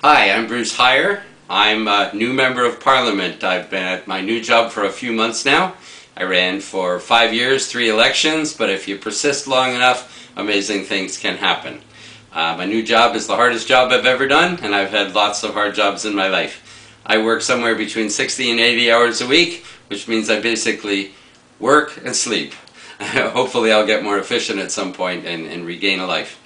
Hi, I'm Bruce Hyer. I'm a new member of Parliament. I've been at my new job for a few months now. I ran for 5 years, 3 elections, but if you persist long enough, amazing things can happen. My new job is the hardest job I've ever done, and I've had lots of hard jobs in my life. I work somewhere between 60 and 80 hours a week, which means I basically work and sleep. Hopefully I'll get more efficient at some point and regain a life.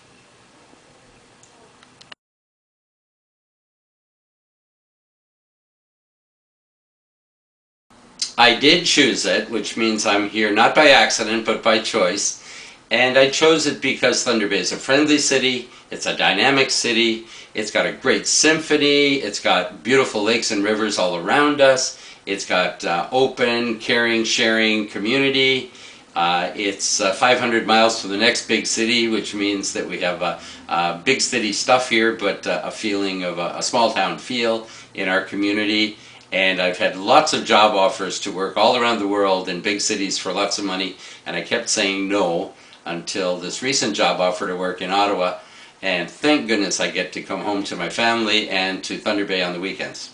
I did choose it, which means I'm here not by accident but by choice. And I chose it because Thunder Bay is a friendly city, it's a dynamic city, it's got a great symphony, it's got beautiful lakes and rivers all around us, it's got open, caring, sharing community. It's 500 miles to the next big city, which means that we have big city stuff here, but a feeling of a small town feel in our community. And I've had lots of job offers to work all around the world in big cities for lots of money, and I kept saying no until this recent job offer to work in Ottawa, and thank goodness I get to come home to my family and to Thunder Bay on the weekends.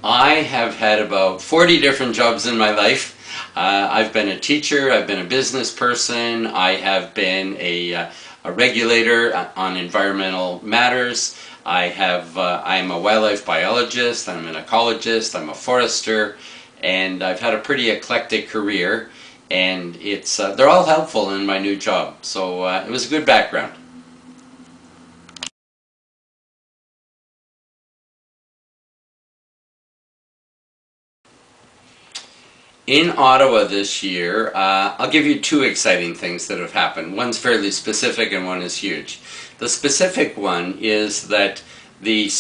I have had about 40 different jobs in my life. I've been a teacher, I've been a business person, I have been a regulator on environmental matters. I'm a wildlife biologist, I'm an ecologist, I'm a forester, and I've had a pretty eclectic career, and they're all helpful in my new job, so it was a good background. In Ottawa this year, I'll give you two exciting things that have happened. One's fairly specific and one is huge. The specific one is that the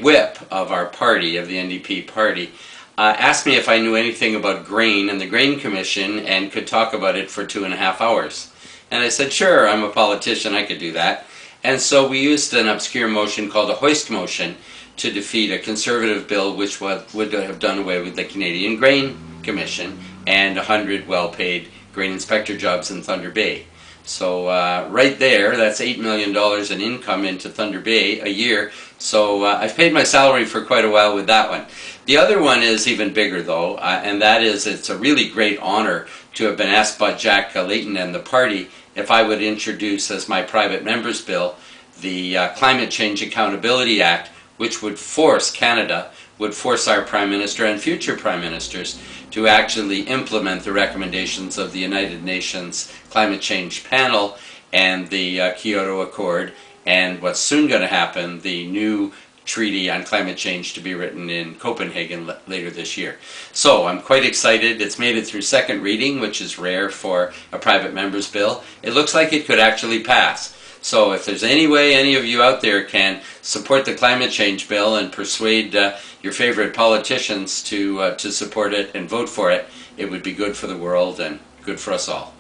whip of our party, of the NDP party, asked me if I knew anything about grain and the Grain Commission and could talk about it for 2.5 hours. And I said, sure, I'm a politician, I could do that. And so we used an obscure motion called a hoist motion to defeat a Conservative bill which would have done away with the Canadian Grain Commission and 100 well-paid grain inspector jobs in Thunder Bay. So right there, that's $8 million in income into Thunder Bay a year. So I've paid my salary for quite a while with that one. The other one is even bigger though, and that is it's a really great honor to have been asked by Jack Layton and the party if I would introduce as my private member's bill the Climate Change Accountability Act, which would force Canada, would force our Prime Minister and future Prime Ministers to actually implement the recommendations of the United Nations Climate Change Panel and the Kyoto Accord, and what's soon going to happen, the new treaty on climate change to be written in Copenhagen later this year. So I'm quite excited. It's made it through second reading, which is rare for a private member's bill. It looks like it could actually pass. So if there's any way any of you out there can support the climate change bill and persuade your favorite politicians to support it and vote for it, it would be good for the world and good for us all.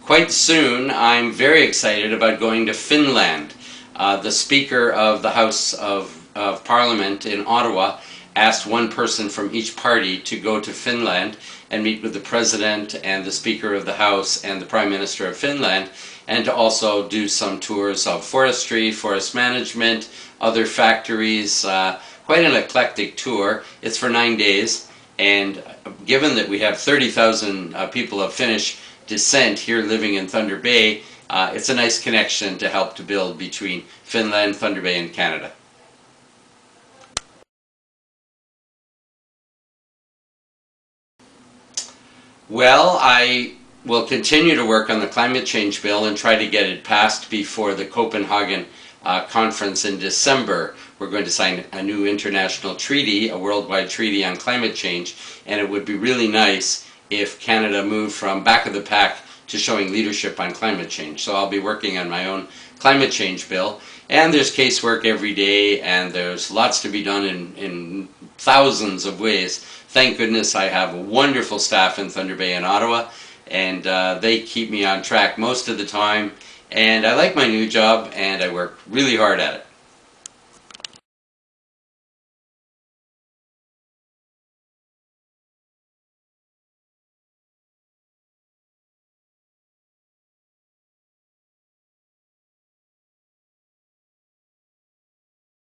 Quite soon, I'm very excited about going to Finland. The Speaker of the House of Parliament in Ottawa asked one person from each party to go to Finland and meet with the President and the Speaker of the House and the Prime Minister of Finland, and to also do some tours of forestry, forest management, other factories, quite an eclectic tour. It's for 9 days, and given that we have 30,000 people of Finnish descent here living in Thunder Bay, it's a nice connection to help to build between Finland, Thunder Bay, and Canada. Well, I will continue to work on the climate change bill and try to get it passed before the Copenhagen conference in December. We're going to sign a new international treaty, a worldwide treaty on climate change, and it would be really nice if Canada moved from back of the pack to showing leadership on climate change. So I'll be working on my own climate change bill, and there's casework every day, and there's lots to be done in thousands of ways. Thank goodness I have a wonderful staff in Thunder Bay and Ottawa, and they keep me on track most of the time, and I like my new job and I work really hard at it.